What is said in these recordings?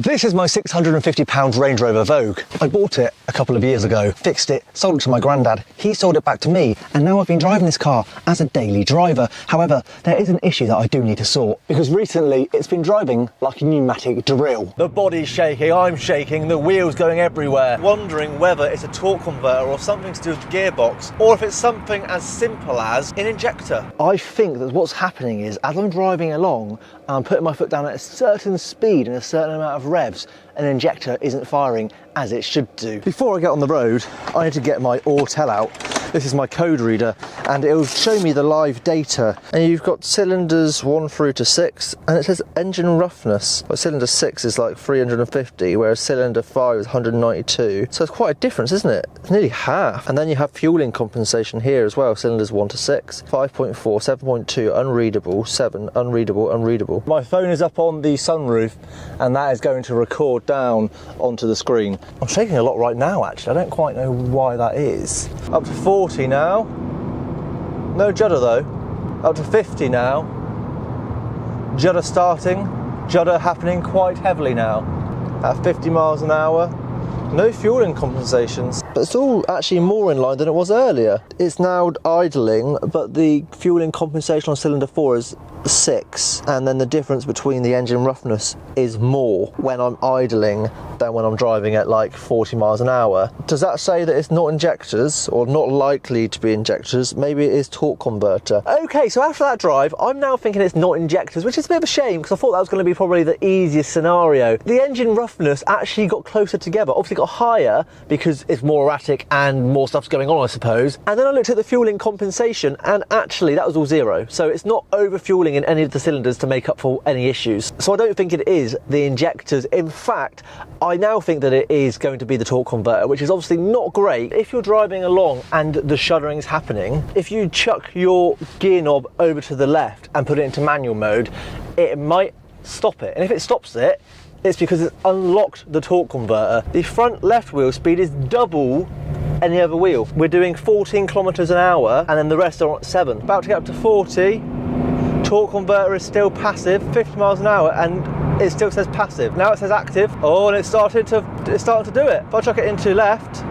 This is my £650 Range Rover Vogue. I bought it a couple of years ago, fixed it, sold it to my granddad. He sold it back to me, and now I've been driving this car as a daily driver. However, there is an issue that I do need to sort, because recently it's been driving like a pneumatic drill. The body's shaking, I'm shaking, the wheels going everywhere. Wondering whether it's a torque converter or something to do with the gearbox, or if it's something as simple as an injector. I think that what's happening is, as I'm driving along, I'm putting my foot down at a certain speed and a certain amount of revs, an injector isn't firing as it should do. Before I get on the road, I need to get my Autel out. This is my code reader, and it will show me the live data. And you've got cylinders 1 through to 6, and it says engine roughness. Well, cylinder 6 is like 350, whereas cylinder 5 is 192. So it's quite a difference, isn't it? It's nearly half. And then you have fueling compensation here as well. Cylinders 1 to 6, 5.4, 7.2, unreadable, 7, unreadable, unreadable. My phone is up on the sunroof, and that is going to record down onto the screen. I'm shaking a lot right now, actually. I don't quite know why that is. Up to 40 now. No judder though. Up to 50 now. Judder starting. Judder happening quite heavily now. At 50 miles an hour. No fueling compensations. But it's all actually more in line than it was earlier. It's now idling, but the fueling compensation on cylinder 4 is 6, and then the difference between the engine roughness is more when I'm idling than when I'm driving at like 40 miles an hour. Does that say that it's not injectors, or not likely to be injectors? Maybe it is torque converter. Okay, so after that drive, I'm now thinking it's not injectors, which is a bit of a shame, because I thought that was going to be probably the easiest scenario. The engine roughness actually got closer together, obviously got higher because it's more erratic and more stuff's going on, I suppose. And then I looked at the fueling compensation, and actually that was all 0. So it's not over fueling in any of the cylinders to make up for any issues. So I don't think it is the injectors. In fact, I now think that it is going to be the torque converter, which is obviously not great. If you're driving along and the shuddering is happening, if you chuck your gear knob over to the left and put it into manual mode, it might stop it. And if it stops it, it's because it's unlocked the torque converter. The front left wheel speed is double any other wheel. We're doing 14 kilometers an hour, and then the rest are at 7. About to get up to 40. Torque converter is still passive, 50 miles an hour, and it still says passive. Now it says active. Oh, and it's starting to do it. If I chuck it into left,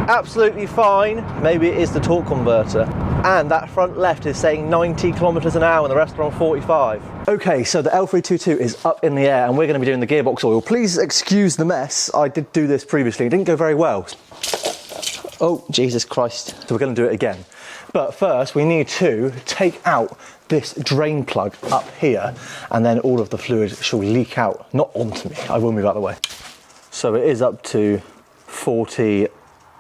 absolutely fine. Maybe it is the torque converter. And that front left is saying 90 kilometers an hour, and the rest are on 45. Okay, so the L322 is up in the air, and we're going to be doing the gearbox oil. Please excuse the mess. I did do this previously. It didn't go very well. Oh, Jesus Christ. So we're going to do it again. But first, we need to take out this drain plug up here, and then all of the fluid shall leak out, not onto me. I will move out of the way. So it is up to 40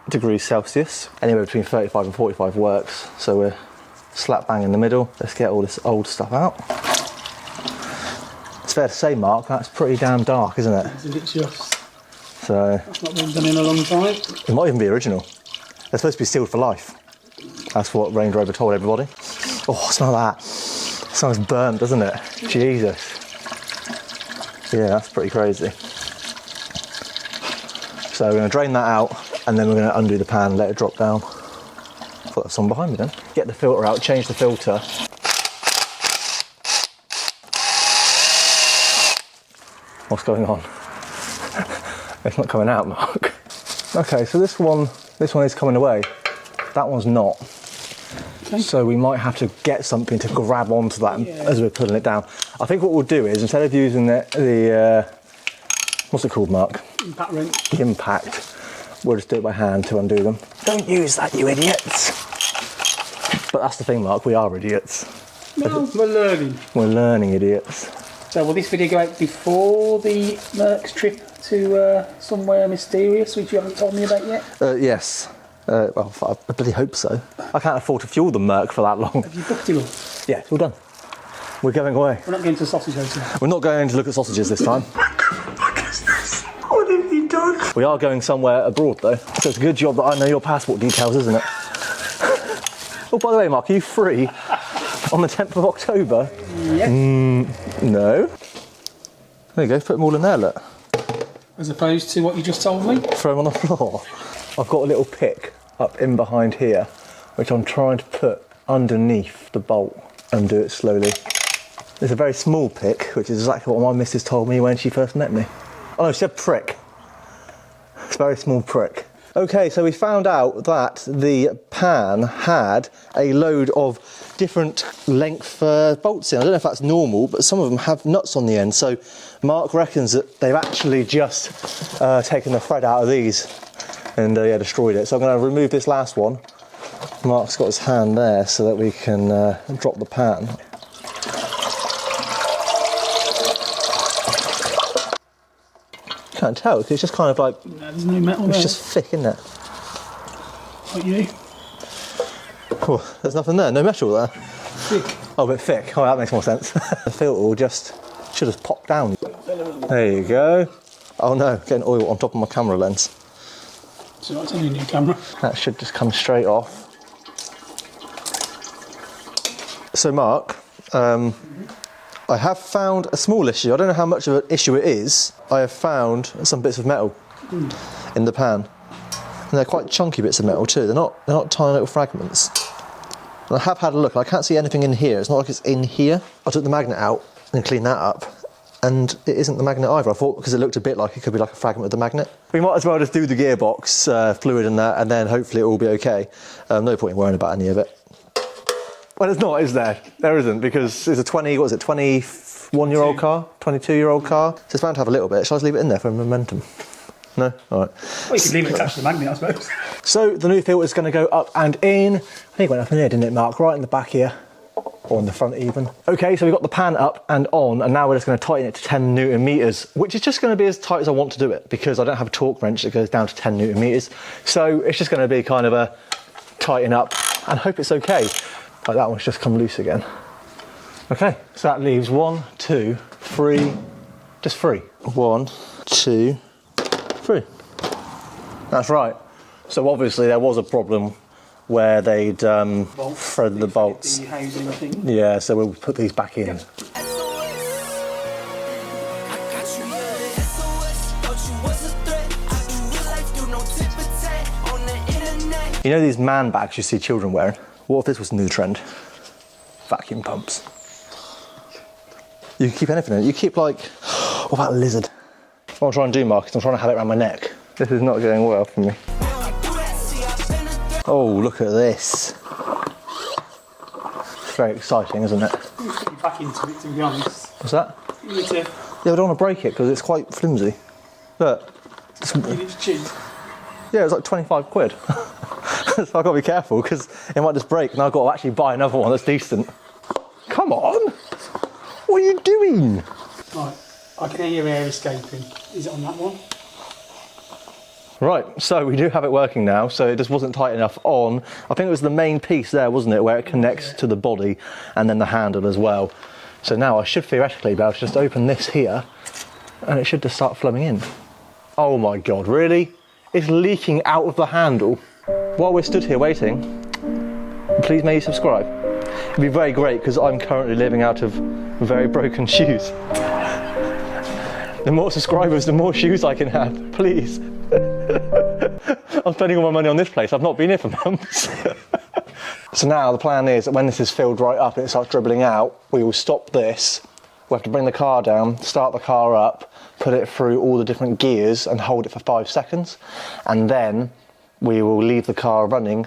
degrees Celsius. Anywhere between 35 and 45 works. So we're slap bang in the middle. Let's get all this old stuff out. It's fair to say, Mark, that's pretty damn dark, isn't it? Isn't it just? So that's not been done in a long time. It might even be original. They're supposed to be sealed for life. That's what Range Rover told everybody. Oh, smell that. It smells burnt, doesn't it? Jesus. Yeah, that's pretty crazy. So we're going to drain that out, and then we're going to undo the pan and let it drop down. I thought that's on behind me then. Get the filter out, change the filter. What's going on? It's not coming out, Mark. Okay, so this one is coming away. That one's not. Okay. So we might have to get something to grab onto that as we're pulling it down. I think what we'll do is, instead of using the what's it called, Mark? Impact wrench. The impact. We'll just do it by hand to undo them. Don't use that, you idiots. But that's the thing, Mark, we are idiots. No, we're learning. We're learning, idiots. So will this video go out before the Mercs trip to somewhere mysterious, which you haven't told me about yet? Yes. Well, I bloody hope so. I can't afford to fuel the Merc for that long. Have you booked it all? Yeah, it's all done. We're going away. We're not going to the sausage hotel. We're not going to look at sausages this time. What the fuck is this? What have you done? We are going somewhere abroad though, so it's a good job that I know your passport details, isn't it? Oh, by the way, Mark, are you free on the 10th of October? Yeah. No. There you go, put them all in there, look. As opposed to what you just told me? Throw them on the floor. I've got a little pick up in behind here, which I'm trying to put underneath the bolt and do it slowly. It's a very small pick, which is exactly what my missus told me when she first met me. Oh no, she said prick. It's a very small prick. Okay, so we found out that the pan had a load of different length bolts in. I don't know if that's normal, but some of them have nuts on the end. So Mark reckons that they've actually just taken the thread out of these and yeah, destroyed it. So I'm going to remove this last one. Mark's got his hand there so that we can drop the pan. Can't tell because it's just kind of like, no, there's no metal there. It's just thick, isn't it? Like you. Oh, there's nothing there, no metal there. Thick. Oh, a bit thick. Oh, that makes more sense. The filter just should have popped down. There you go. Oh no, getting oil on top of my camera lens. So that's only a new camera. That should just come straight off. So Mark, I have found a small issue. I don't know how much of an issue it is. I have found some bits of metal in the pan. And they're quite chunky bits of metal too. They're not tiny little fragments. And I have had a look. I can't see anything in here. It's not like it's in here. I took the magnet out and cleaned that up. And it isn't the magnet either. I thought because it looked a bit like it could be like a fragment of the magnet. We might as well just do the gearbox fluid and that, and then hopefully it will be okay. No point in worrying about any of it. Well, it's not, is there? There isn't, because it's a 21-year-old car, 22-year-old car. So it's bound to have a little bit. Shall I just leave it in there for momentum? No? All right. Well, you could leave it attached to the magnet, I suppose. So the new filter is going to go up and in. I think it went up in here, didn't it, Mark? Right in the back here. Or in the front even. Okay, so we've got the pan up and on, and now we're just going to tighten it to 10 Newton meters, which is just going to be as tight as I want to do it, because I don't have a torque wrench that goes down to 10 Newton meters. So it's just going to be kind of a tighten up and hope it's okay. Like that one's just come loose again. Okay, so that leaves 1, 2, 3, just 3. 1, 2, 3. That's right. So obviously there was a problem where they'd thread the bolts. The housing, I think. Yeah, so we'll put these back in. You know these man bags you see children wearing? What if this was the new trend? Vacuum pumps. You can keep anything in it. You keep like, what about a lizard? What I'm trying to do, Mark, is I'm trying to have it around my neck. This is not going well for me. Oh, look at this. It's very exciting, isn't it? You should be back into it, to be honest. What's that? You need to... Yeah, I don't want to break it because it's quite flimsy. Look. You need to cheat. Yeah, it's like 25 quid. So I've got to be careful because it might just break and I've got to actually buy another one that's decent. Come on! What are you doing? Right, I can hear your air escaping. Is it on that one? Right, so we do have it working now, so it just wasn't tight enough on. I think it was the main piece there, wasn't it, where it connects to the body and then the handle as well. So now I should theoretically be able to just open this here and it should just start flowing in. Oh my God, really? It's leaking out of the handle. While we're stood here waiting, please may you subscribe. It'd be very great because I'm currently living out of very broken shoes. The more subscribers, the more shoes I can have, please. I'm spending all my money on this place. I've not been here for months. So now the plan is that when this is filled right up and it starts dribbling out, we will stop this. We'll have to bring the car down, start the car up, put it through all the different gears and hold it for 5 seconds. And then we will leave the car running,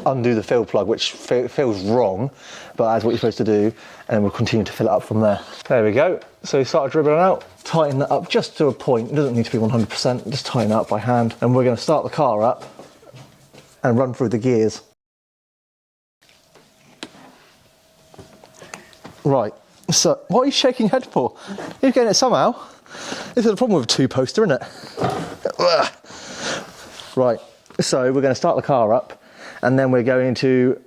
undo the fill plug, which feels wrong, but that's what you're supposed to do, and we'll continue to fill it up from there. There we go. So we started dribbling out, tighten that up just to a point. It doesn't need to be 100%, just tighten it up by hand. And we're going to start the car up and run through the gears. Right, so what are you shaking your head for? You're getting it somehow. This is a problem with a 2-poster, isn't it? Right, so we're going to start the car up and then we're going to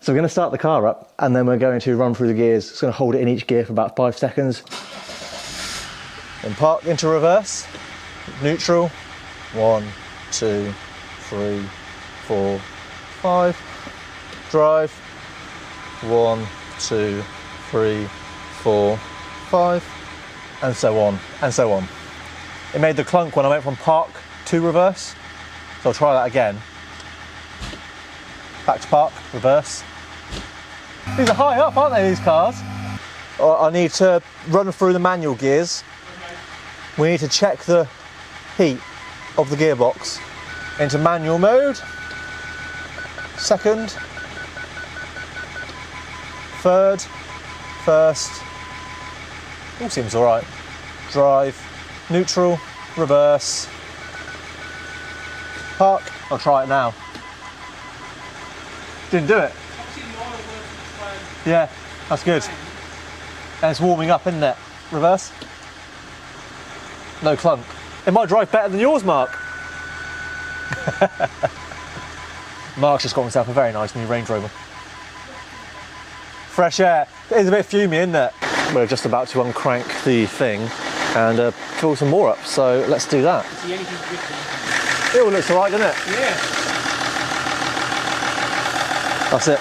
start the car up and then we're going to run through the gears. It's going to hold it in each gear for about 5 seconds. Then park into reverse, neutral, 1, 2, 3, 4, 5, drive, 1, 2, 3, 4, 5, and so on, and so on. It made the clunk when I went from park to reverse, so I'll try that again. Back to park, reverse. These are high up, aren't they, these cars? I need to run through the manual gears. We need to check the heat of the gearbox into manual mode. Second, third, first. All seems all right. Drive, neutral, reverse, park. I'll try it now. Didn't do it. Yeah, that's good. And it's warming up, isn't it? Reverse. No clunk. It might drive better than yours, Mark. Mark's just got himself a very nice new Range Rover. Fresh air. It is a bit fumey, isn't it? We're just about to uncrank the thing and fill some more up, so let's do that. It all looks alright, doesn't it? Yeah. That's it.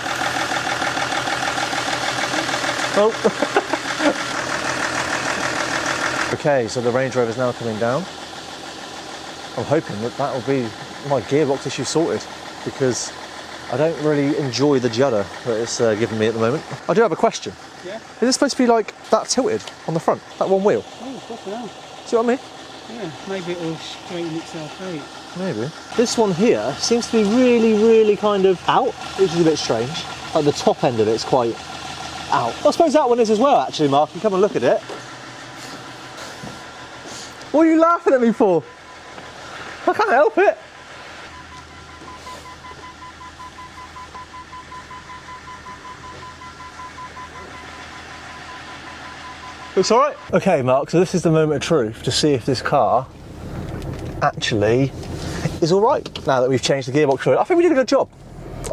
Oh. Okay, so the Range Rover is now coming down. I'm hoping that that will be my gearbox issue sorted, because I don't really enjoy the judder that it's giving me at the moment. I do have a question. Yeah? Is it supposed to be like that tilted on the front, that one wheel? Oh, fucking hell. See what I mean? Yeah, maybe it'll straighten itself out. Maybe. This one here seems to be really kind of out, which is a bit strange. Like the top end of it's quite out. I suppose that one is as well, actually, Mark. You come and look at it. What are you laughing at me for? I can't help it. Looks all right. Okay, Mark, so this is the moment of truth to see if this car actually is all right now that we've changed the gearbox for it. I think we did a good job.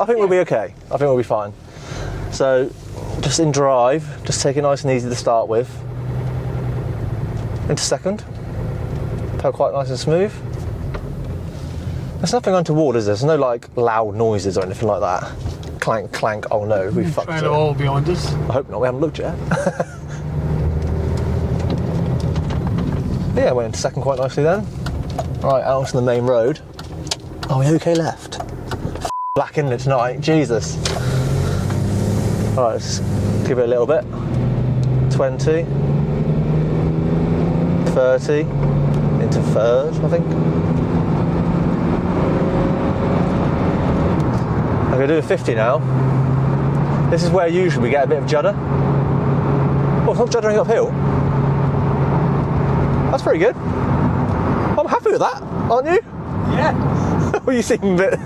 I think we'll be okay. I think we'll be fine. So, just in drive, just take it nice and easy to start with. Into second. Felt quite nice and smooth. There's nothing untoward, is there? There's no like loud noises or anything like that. Clank, clank, oh no, we fucked it. All behind us. I hope not, we haven't looked yet. Yeah, went into second quite nicely then. Right, out onto the main road. Are we okay left? Black in it tonight, Jesus. Alright, let's give it a little bit. 20. 30. Into third, I think. I'm going to do a 50 now. This is where usually we get a bit of judder. Oh, it's not juddering uphill. That's pretty good. I'm happy with that, aren't you? Yeah. Well, you seem a bit...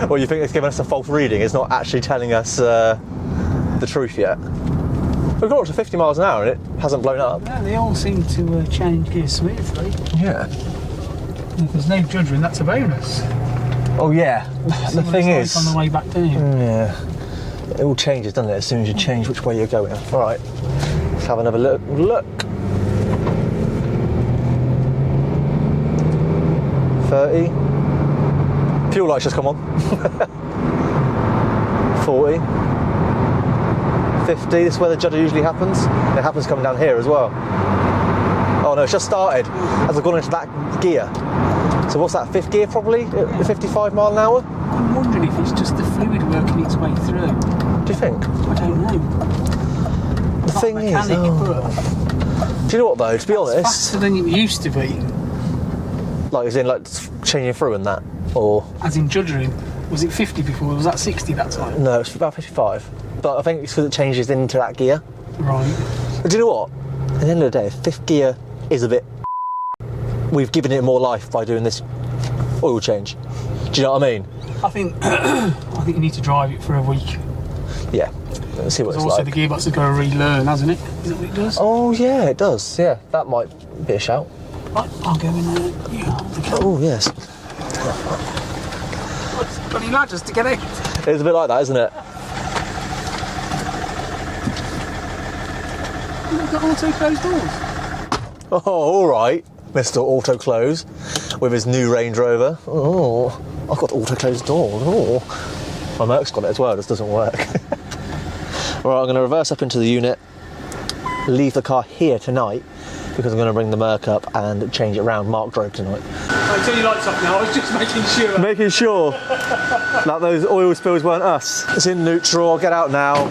Well, you think it's giving us a false reading. It's not actually telling us the truth yet. We've got up to 50 miles an hour and it hasn't blown up. Yeah, they all seem to change gears smoothly. Yeah. If there's no juddering, that's a bonus. Oh, yeah. The thing is... on the way back down. Yeah. It all changes, doesn't it, as soon as you change which way you're going. All right. Let's have another look. 30. Fuel lights just come on. 40. 50. This is where the judder usually happens. It happens coming down here as well. Oh no, it's just started as I've gone into that gear. So what's that, fifth gear probably? 55 mile an hour? I'm wondering if it's just the fluid working its way through. Do you think? I don't know. The thing is, do you know what though, to be honest? Faster than it used to be. Like as in like changing through and that? Or? As in juddering. Was it 50 before? Was that 60 that time? No, it's about 55. But I think it's because it changes into that gear. Right. But do you know what? At the end of the day, fifth gear is a bit... We've given it more life by doing this oil change. Do you know what I mean? I think you need to drive it for a week. Yeah. Let's see what it's also like. The gearbox has got to relearn, hasn't it? Is that what it does? Oh yeah, it does. Yeah, that might be a shout. I'll go in there. Yeah, oh yes. What's bloody ladders to get out? It's a bit like that, isn't it? You've got auto closed doors. Oh, all right, Mr. Auto Close, with his new Range Rover. Oh, I've got auto closed doors. Oh, my Merc's got it as well. It just doesn't work. All right, I'm going to reverse up into the unit, leave the car here tonight because I'm going to bring the Merc up and change it around. Mark drove tonight. I'll turn your lights off now. I was just making sure. Making sure that those oil spills weren't us. It's in neutral. I'll get out now.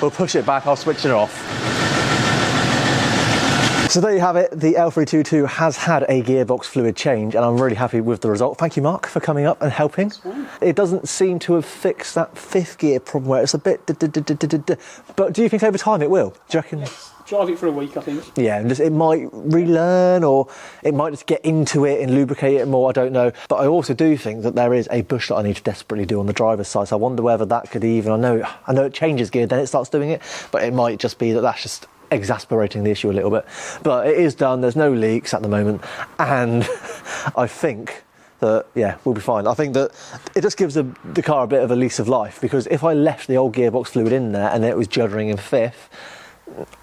we'll push it back, I'll switch it off. So there you have it, the L322 has had a gearbox fluid change and I'm really happy with the result. Thank you, Mark, for coming up and helping. It doesn't seem to have fixed that fifth gear problem where it's a bit but do you think over time it will? Do you reckon? Yes. Drive it for a week, I think. Yeah, and it might relearn or it might just get into it and lubricate it more, I don't know. But I also do think that there is a bush that I need to desperately do on the driver's side. So I wonder whether that could even, I know it changes gear, then it starts doing it, but it might just be that that's just exasperating the issue a little bit. But it is done, there's no leaks at the moment, and I think that, yeah, we'll be fine. I think that it just gives the car a bit of a lease of life, because if I left the old gearbox fluid in there and it was juddering in fifth,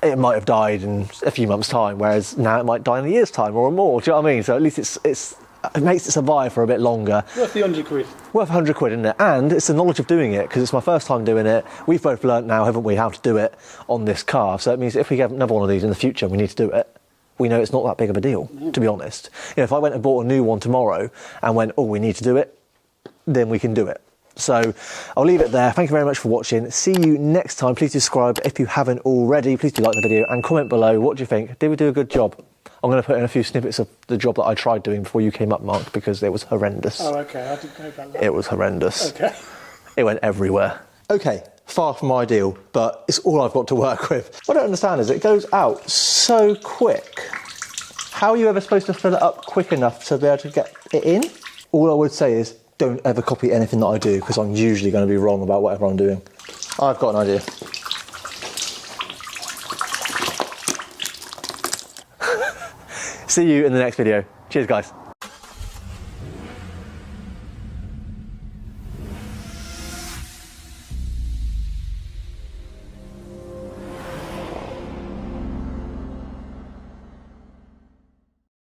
it might have died in a few months' time, whereas now it might die in a year's time or more. Do you know what I mean? So at least it makes it survive for a bit longer. Worth the 100 quid. Worth 100 quid, isn't it? And it's the knowledge of doing it, because it's my first time doing it. We've both learnt now, haven't we, how to do it on this car. So it means if we get another one of these in the future, we need to do it. We know it's not that big of a deal, to be honest. You know, if I went and bought a new one tomorrow and went, oh, we need to do it, then we can do it. So I'll leave it there. Thank you very much for watching. See you next time. Please subscribe if you haven't already. Please do like the video and comment below. What do you think? Did we do a good job? I'm going to put in a few snippets of the job that I tried doing before you came up, Mark, because it was horrendous. Oh, okay. I didn't know about that. It was horrendous. Okay. It went everywhere. Okay, far from ideal, but it's all I've got to work with. What I don't understand is it goes out so quick. How are you ever supposed to fill it up quick enough to be able to get it in? All I would say is don't ever copy anything that I do, because I'm usually going to be wrong about whatever I'm doing. I've got an idea. See you in the next video. Cheers, guys.